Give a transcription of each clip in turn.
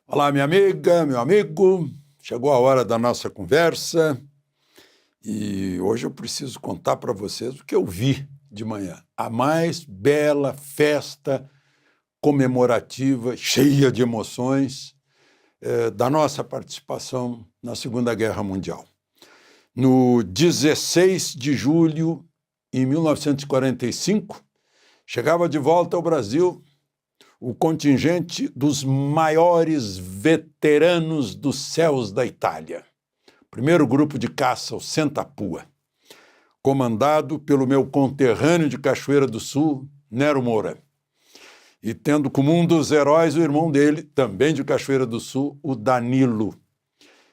Olá, minha amiga, meu amigo. Chegou a hora da nossa conversa e hoje eu preciso contar para vocês o que eu vi de manhã. A mais bela festa comemorativa, cheia de emoções, da nossa participação na Segunda Guerra Mundial. No 16 de julho de 1945, chegava de volta ao Brasil o contingente dos maiores veteranos dos céus da Itália. Primeiro grupo de caça, o Sentapua, comandado pelo meu conterrâneo de Cachoeira do Sul, Nero Moura, e tendo como um dos heróis o irmão dele, também de Cachoeira do Sul, o Danilo,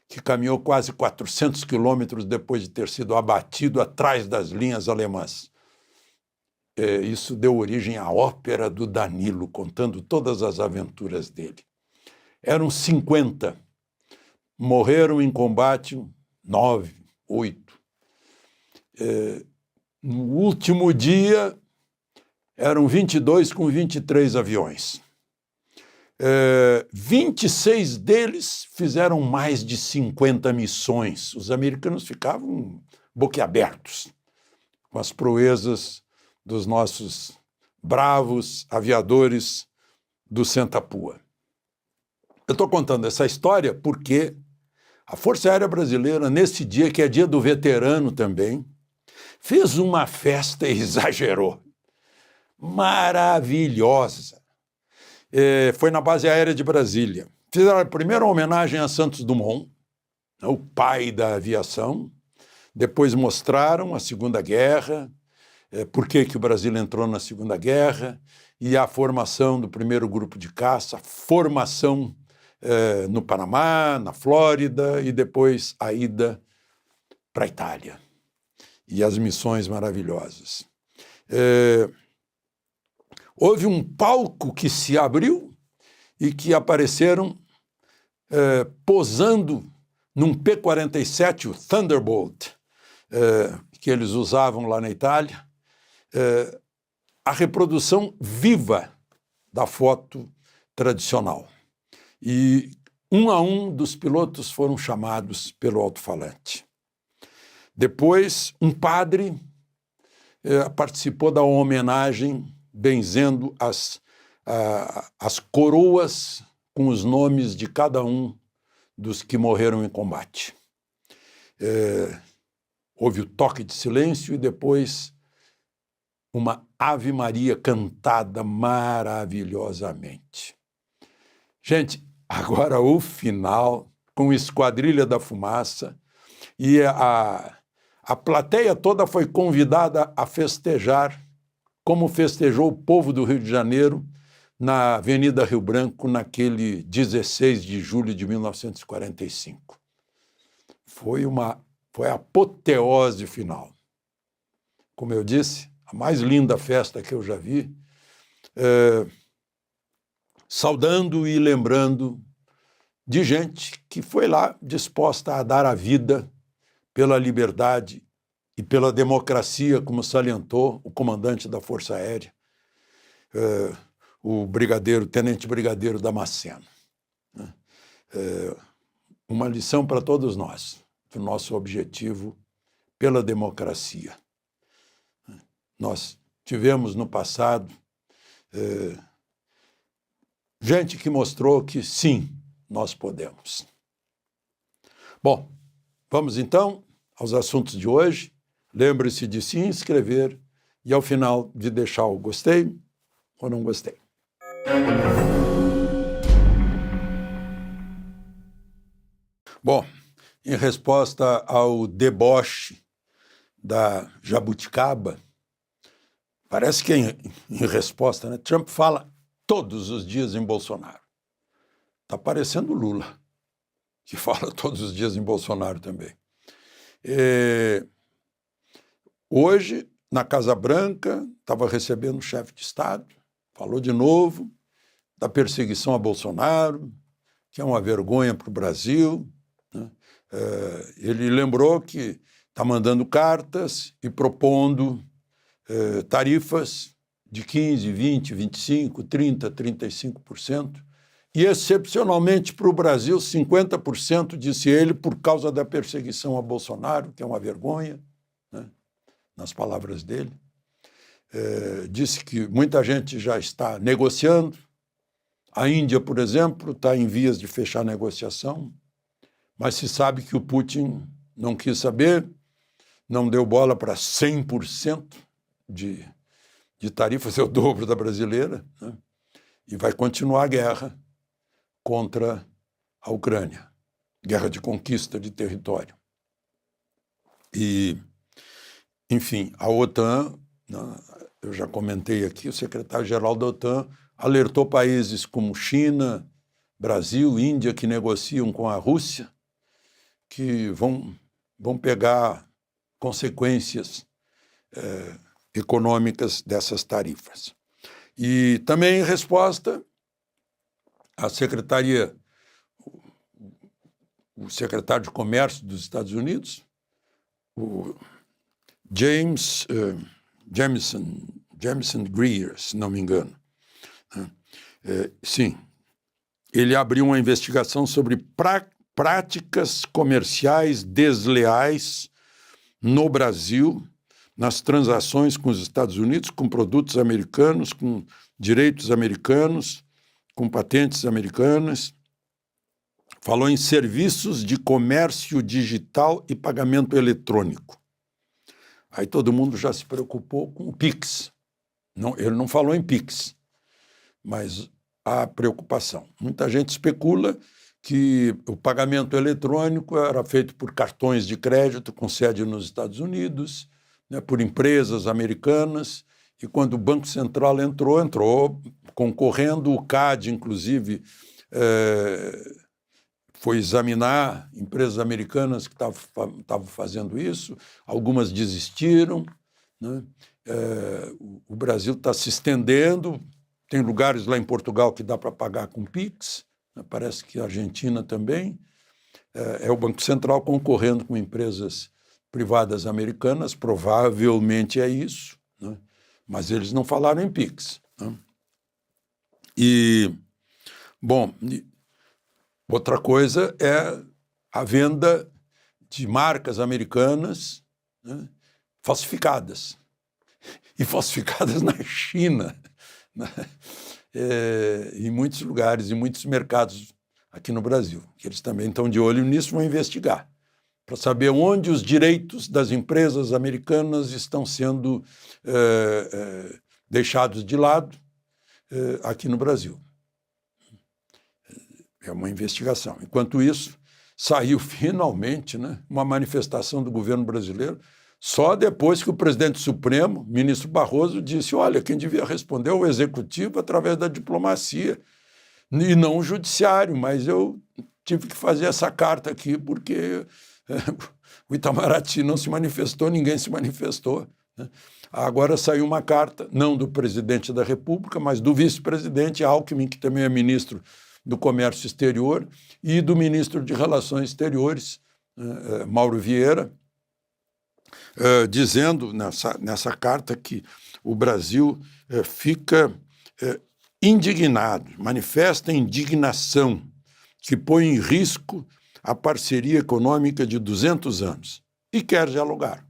que caminhou quase 400 quilômetros depois de ter sido abatido atrás das linhas alemãs. Isso deu origem à ópera do Danilo, contando todas as aventuras dele. Eram 50. Morreram em combate 9, 8. No último dia, eram 22 com 23 aviões. 26 deles fizeram mais de 50 missões. Os americanos ficavam boquiabertos com as proezas dos nossos bravos aviadores do Sentapua. Eu estou contando essa história porque a Força Aérea Brasileira, nesse dia, que é dia do veterano também, fez uma festa e exagerou. Maravilhosa. Foi na Base Aérea de Brasília. Fizeram a primeira homenagem a Santos Dumont, o pai da aviação. Depois mostraram a Segunda Guerra, por que o Brasil entrou na Segunda Guerra, e a formação do primeiro grupo de caça, formação no Panamá, na Flórida, e depois a ida para a Itália. E as missões maravilhosas. Houve um palco que se abriu e que apareceram posando num P-47, o Thunderbolt, que eles usavam lá na Itália, a reprodução viva da foto tradicional. E um a um dos pilotos foram chamados pelo alto-falante. Depois, um padre participou da homenagem, benzendo as coroas com os nomes de cada um dos que morreram em combate. Houve o toque de silêncio e depois uma Ave Maria cantada maravilhosamente. Gente, agora o final, com Esquadrilha da Fumaça, e a plateia toda foi convidada a festejar, como festejou o povo do Rio de Janeiro na Avenida Rio Branco, naquele 16 de julho de 1945. Foi a apoteose final. Como eu disse, a mais linda festa que eu já vi, saudando e lembrando de gente que foi lá disposta a dar a vida pela liberdade e pela democracia, como salientou o comandante da Força Aérea, o tenente brigadeiro Damasceno. Uma lição para todos nós, do nosso objetivo pela democracia. Nós tivemos no passado gente que mostrou que sim, nós podemos. Bom, vamos então aos assuntos de hoje. Lembre-se de se inscrever e, ao final, de deixar o gostei ou não gostei. Bom, em resposta ao deboche da jabuticaba, parece que em resposta, né, Trump fala todos os dias em Bolsonaro. Está parecendo Lula, que fala todos os dias em Bolsonaro também. Hoje, na Casa Branca, estava recebendo o chefe de Estado, falou de novo da perseguição a Bolsonaro, que é uma vergonha para o Brasil, né? Ele lembrou que está mandando cartas e propondo tarifas de 15%, 20%, 25%, 30%, 35%, e, excepcionalmente para o Brasil, 50%, disse ele, por causa da perseguição a Bolsonaro, que é uma vergonha, né? Nas palavras dele. Disse que muita gente já está negociando. A Índia, por exemplo, está em vias de fechar a negociação, mas se sabe que o Putin não quis saber, não deu bola para 100% de tarifas, é o dobro da brasileira, né? E vai continuar a guerra contra a Ucrânia, guerra de conquista de território. E, enfim, a OTAN, né, eu já comentei aqui, o secretário-geral da OTAN alertou países como China, Brasil, Índia, que negociam com a Rússia, que vão pegar consequências econômicas dessas tarifas. E também, em resposta, a secretaria, o secretário de Comércio dos Estados Unidos, o Jamieson Greer, se não me engano, sim, ele abriu uma investigação sobre práticas comerciais desleais no Brasil, nas transações com os Estados Unidos, com produtos americanos, com direitos americanos, com patentes americanas. Falou em serviços de comércio digital e pagamento eletrônico. Aí todo mundo já se preocupou com o Pix. Não, ele não falou em Pix, mas há preocupação. Muita gente especula que o pagamento eletrônico era feito por cartões de crédito com sede nos Estados Unidos, né, por empresas americanas, e quando o Banco Central entrou concorrendo, o CAD, inclusive, foi examinar empresas americanas que estavam fazendo isso, algumas desistiram, né? O Brasil está se estendendo, tem lugares lá em Portugal que dá para pagar com Pix, né? Parece que a Argentina também. É o Banco Central concorrendo com empresas privadas americanas, provavelmente é isso, né? Mas eles não falaram em Pix, né? E, bom, outra coisa é a venda de marcas americanas, né, falsificadas. E falsificadas na China, né? Em muitos lugares, em muitos mercados aqui no Brasil, que eles também estão de olho nisso, vão investigar, para saber onde os direitos das empresas americanas estão sendo deixados de lado aqui no Brasil. É uma investigação. Enquanto isso, saiu finalmente, né, uma manifestação do governo brasileiro, só depois que o presidente Supremo, ministro Barroso, disse: olha, quem devia responder é o executivo através da diplomacia, e não o judiciário, mas eu tive que fazer essa carta aqui porque o Itamaraty não se manifestou, ninguém se manifestou, né? Agora saiu uma carta, não do presidente da República, mas do vice-presidente Alckmin, que também é ministro do Comércio Exterior, e do ministro de Relações Exteriores, Mauro Vieira, dizendo nessa carta que o Brasil fica indignado, manifesta indignação, que põe em risco a parceria econômica de 200 anos, e quer dialogar,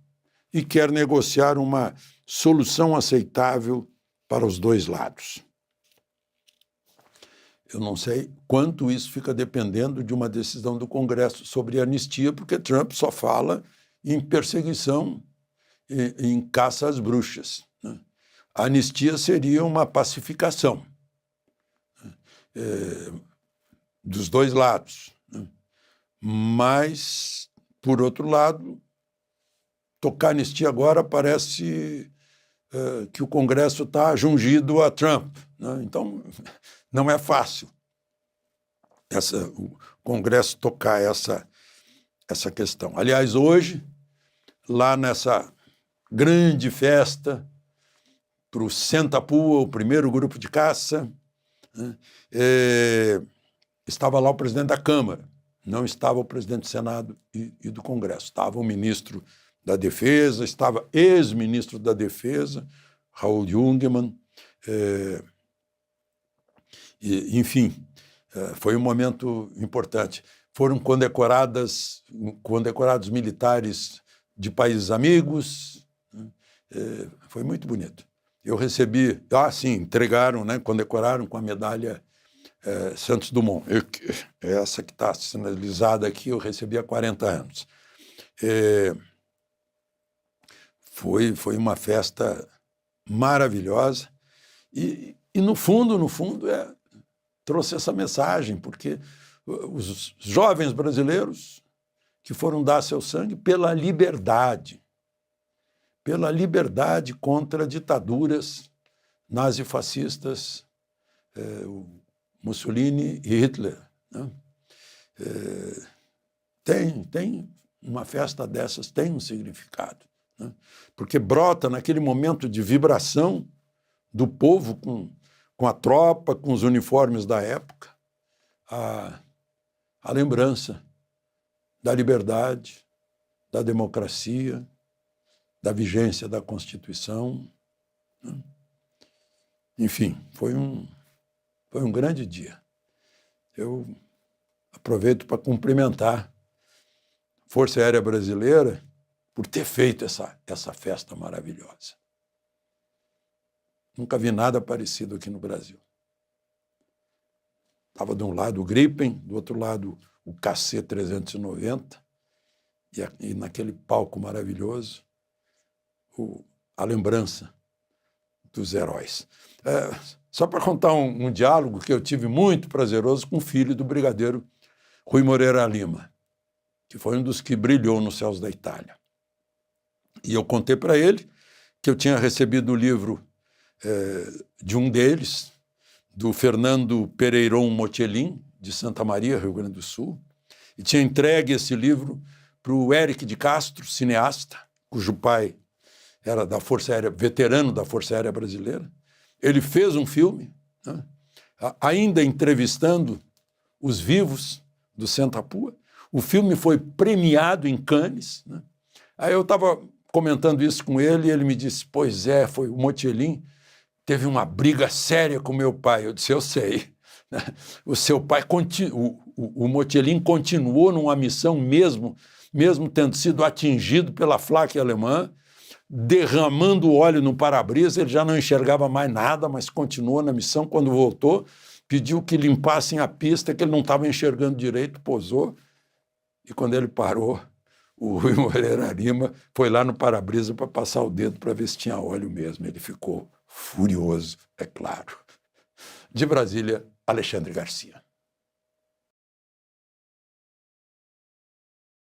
e quer negociar uma solução aceitável para os dois lados. Eu não sei quanto isso fica dependendo de uma decisão do Congresso sobre anistia, porque Trump só fala em perseguição, em caça às bruxas, né? A anistia seria uma pacificação dos dois lados, né? Mas, por outro lado, tocar anistia agora parece que o Congresso está jungido a Trump, né? Então, não é fácil o Congresso tocar essa questão. Aliás, hoje, lá nessa grande festa para o Senta-Pua, o primeiro grupo de caça, né, estava lá o presidente da Câmara, não estava o presidente do Senado e do Congresso. Estava o ministro da Defesa, estava ex-ministro da Defesa, Raul Jungmann, enfim, Foi um momento importante. Foram condecorados militares de países amigos. Foi muito bonito. Eu recebi, entregaram, né, condecoraram com a medalha Santos Dumont. Essa que está sinalizada aqui, eu recebi há 40 anos. Foi uma festa maravilhosa e no fundo, trouxe essa mensagem, porque os jovens brasileiros que foram dar seu sangue pela liberdade contra ditaduras nazifascistas, Mussolini e Hitler, né? Tem uma festa dessas, tem um significado, né? Porque brota naquele momento de vibração do povo com a tropa, com os uniformes da época, a lembrança da liberdade, da democracia, da vigência da Constituição, né? Enfim, foi um grande dia. Eu aproveito para cumprimentar a Força Aérea Brasileira por ter feito essa festa maravilhosa. Nunca vi nada parecido aqui no Brasil. Estava de um lado o Gripen, do outro lado o KC-390, e naquele palco maravilhoso, a lembrança dos heróis. Só para contar um diálogo que eu tive muito prazeroso com o filho do brigadeiro Rui Moreira Lima, que foi um dos que brilhou nos céus da Itália. E eu contei para ele que eu tinha recebido o livro de um deles, do Fernando Pereirão Motelin, de Santa Maria, Rio Grande do Sul, e tinha entregue esse livro para o Éric de Castro, cineasta, cujo pai era da Força Aérea, veterano da Força Aérea Brasileira. Ele fez um filme, né, ainda entrevistando os vivos do Sentapua. O filme foi premiado em Cannes, né? Aí eu estava comentando isso com ele e ele me disse, pois é, foi o Motelin, teve uma briga séria com meu pai. Eu disse, eu sei. O seu pai, o Motelin continuou numa missão mesmo tendo sido atingido pela Flak alemã, derramando óleo no para-brisa, ele já não enxergava mais nada, mas continuou na missão. Quando voltou, pediu que limpassem a pista, que ele não estava enxergando direito, pousou, e quando ele parou, o Rui Moreira Lima foi lá no para-brisa para passar o dedo para ver se tinha óleo mesmo. Ele ficou furioso, é claro. De Brasília, Alexandre Garcia.